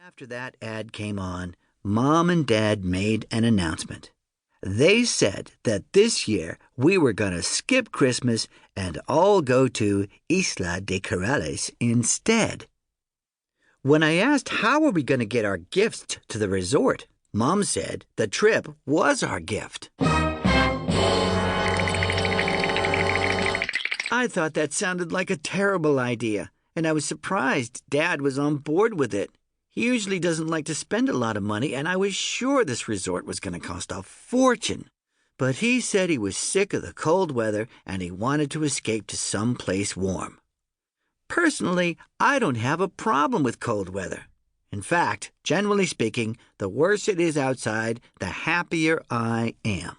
After that ad came on, Mom and Dad made an announcement. They said that this year we were going to skip Christmas and all go to Isla de Corrales instead. When I asked how are we going to get our gifts to the resort, Mom said the trip was our gift. I thought that sounded like a terrible idea, and I was surprised Dad was on board with it. He usually doesn't like to spend a lot of money, and I was sure this resort was going to cost a fortune. But he said he was sick of the cold weather and he wanted to escape to some place warm. Personally, I don't have a problem with cold weather. In fact, generally speaking, the worse it is outside, the happier I am.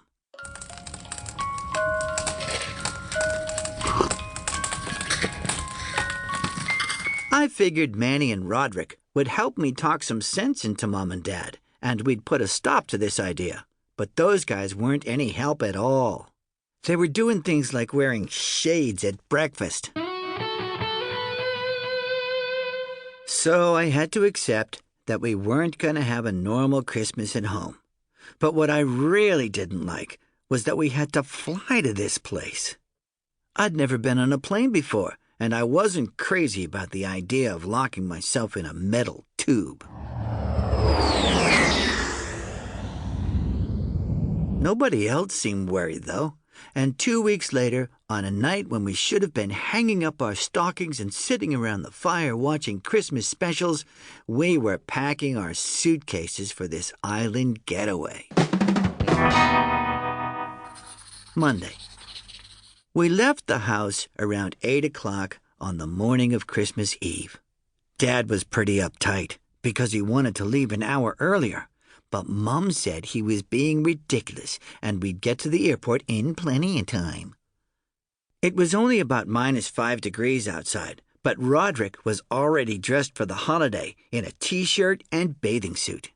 I figured Manny and Roderick would help me talk some sense into Mom and Dad, and we'd put a stop to this idea. But those guys weren't any help at all. They were doing things like wearing shades at breakfast. So I had to accept that we weren't going to have a normal Christmas at home. But what I really didn't like was that we had to fly to this place. I'd never been on a plane before, and I wasn't crazy about the idea of locking myself in a metal tube. Nobody else seemed worried, though, and 2 weeks later, on a night when we should have been hanging up our stockings and sitting around the fire watching Christmas specials, we were packing our suitcases for this island getaway. Monday. We left the house around 8 o'clock on the morning of Christmas Eve. Dad was pretty uptight because he wanted to leave an hour earlier, but Mom said he was being ridiculous and we'd get to the airport in plenty of time. It was only about -5 degrees outside, but Roderick was already dressed for the holiday in a t-shirt and bathing suit.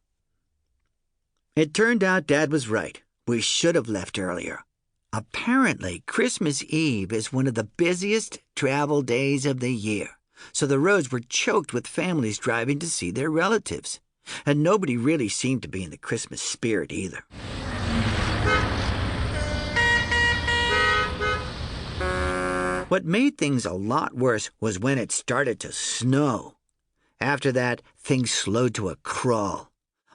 It turned out Dad was right. We should have left earlier. Apparently, Christmas Eve is one of the busiest travel days of the year, so the roads were choked with families driving to see their relatives, and nobody really seemed to be in the Christmas spirit either. What made things a lot worse was when it started to snow. After that, things slowed to a crawl.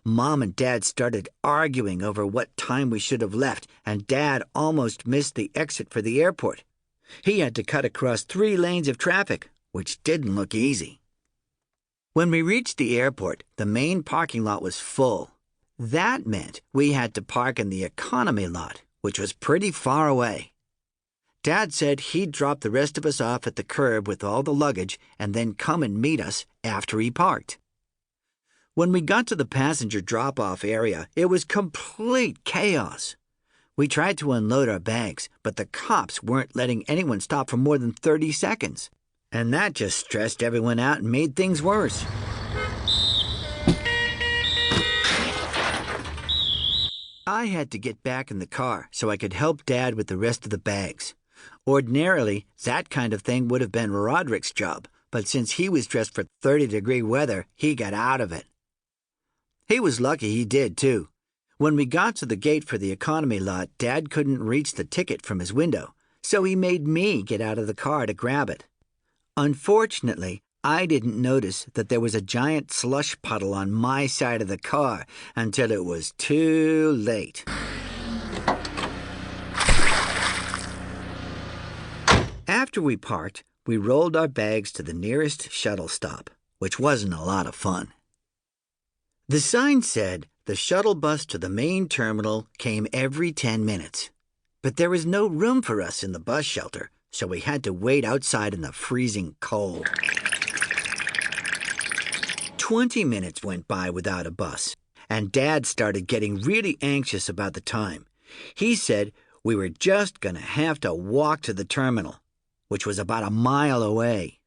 Mom and Dad started arguing over what time we should have left, and Dad almost missed the exit for the airport. He had to cut across 3 lanes of traffic, which didn't look easy. When we reached the airport, the main parking lot was full. That meant we had to park in the economy lot, which was pretty far away. Dad said he'd drop the rest of us off at the curb with all the luggage and then come and meet us after he parked. When we got to the passenger drop-off area, it was complete chaos. We tried to unload our bags, but the cops weren't letting anyone stop for more than 30 seconds. And that just stressed everyone out and made things worse. I had to get back in the car so I could help Dad with the rest of the bags. Ordinarily, that kind of thing would have been Roderick's job, but since he was dressed for 30-degree weather, he got out of it. He was lucky he did, too. When we got to the gate for the economy lot, Dad couldn't reach the ticket from his window, so he made me get out of the car to grab it. Unfortunately, I didn't notice that there was a giant slush puddle on my side of the car until it was too late. After we parked, we rolled our bags to the nearest shuttle stop, which wasn't a lot of fun. The sign said the shuttle bus to the main terminal came every 10 minutes. But there was no room for us in the bus shelter, so we had to wait outside in the freezing cold. 20 minutes went by without a bus, and Dad started getting really anxious about the time. He said we were just going to have to walk to the terminal, which was about a mile away.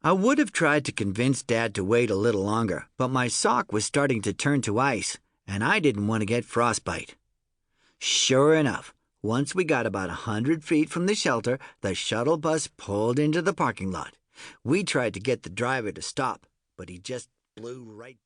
I would have tried to convince Dad to wait a little longer, but my sock was starting to turn to ice, and I didn't want to get frostbite. Sure enough, once we got about 100 feet from the shelter, the shuttle bus pulled into the parking lot. We tried to get the driver to stop, but he just blew right